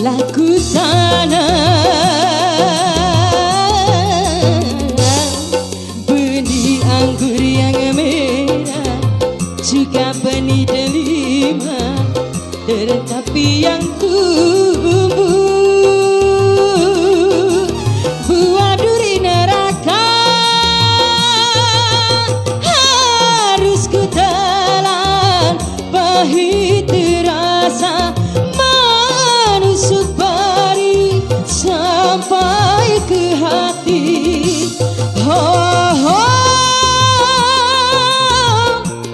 lagu tanah, benih anggur yang merah, juga benih delima, tetapi yang tumbuh buah duri neraka. Harus ku telan pahit terasa, menusuk bari sampai ke hati. Oh, oh,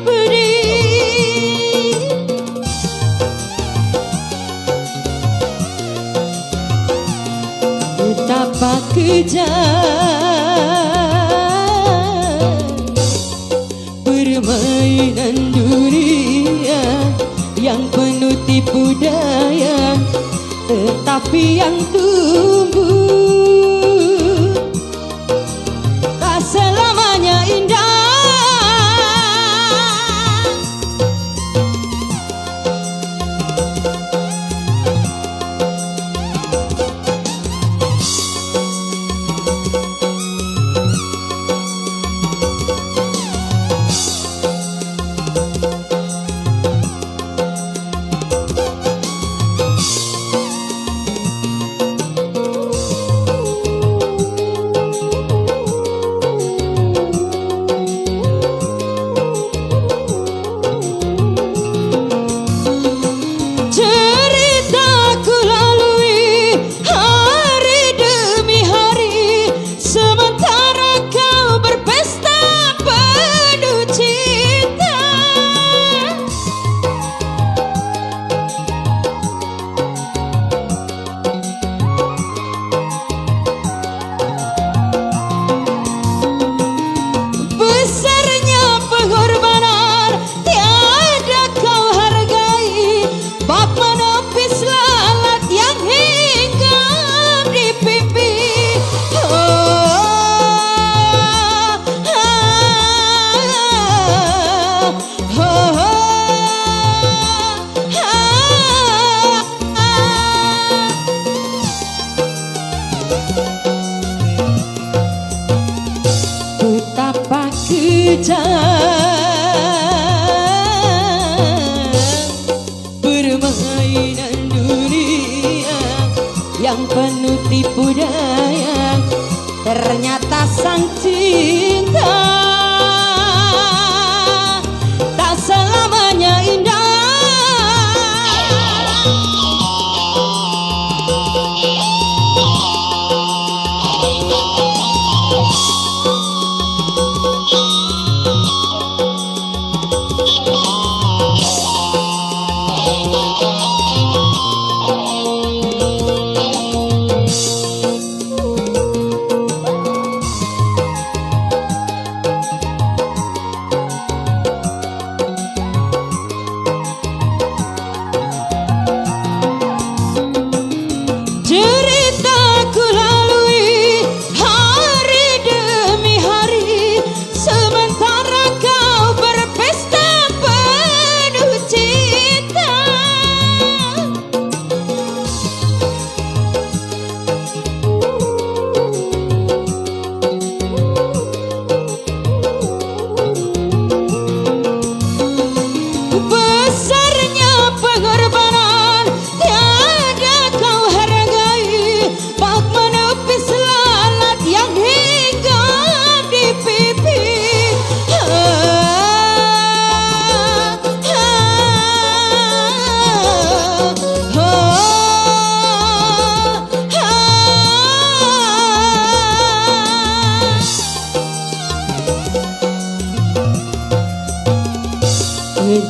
pedih. Betapa kejam permainan dunia yang penuh tipu daya, tetapi yang tumbuh tak selamanya indah. Betapa kejam permainan dunia yang penuh tipu daya, ternyata sang cinta tak selamanya indah.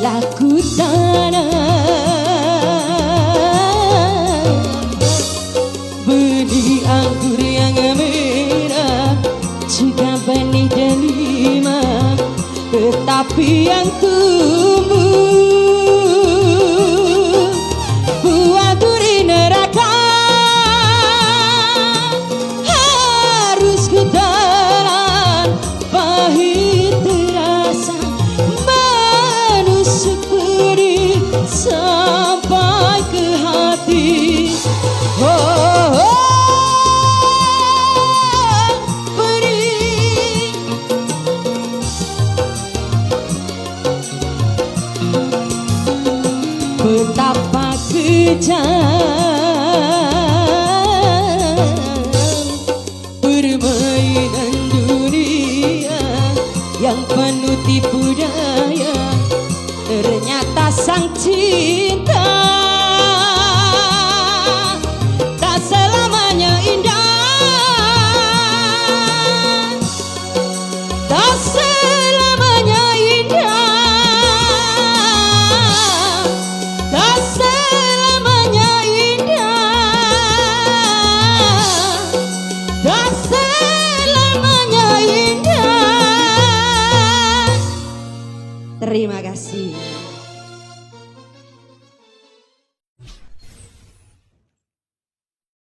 Lagu tanah, benih anggur yang merah, juga benih delima, tetapi yang tumbuh buah duri neraka. Harus ku telan pahit terasa, sampai ke hati. kejam. Permainan dunia yang penuh tipu daya, ternyata sang cinta tak selamanya indah, tak selamanya indah, tak selamanya indah, tak selamanya indah. Terima kasih.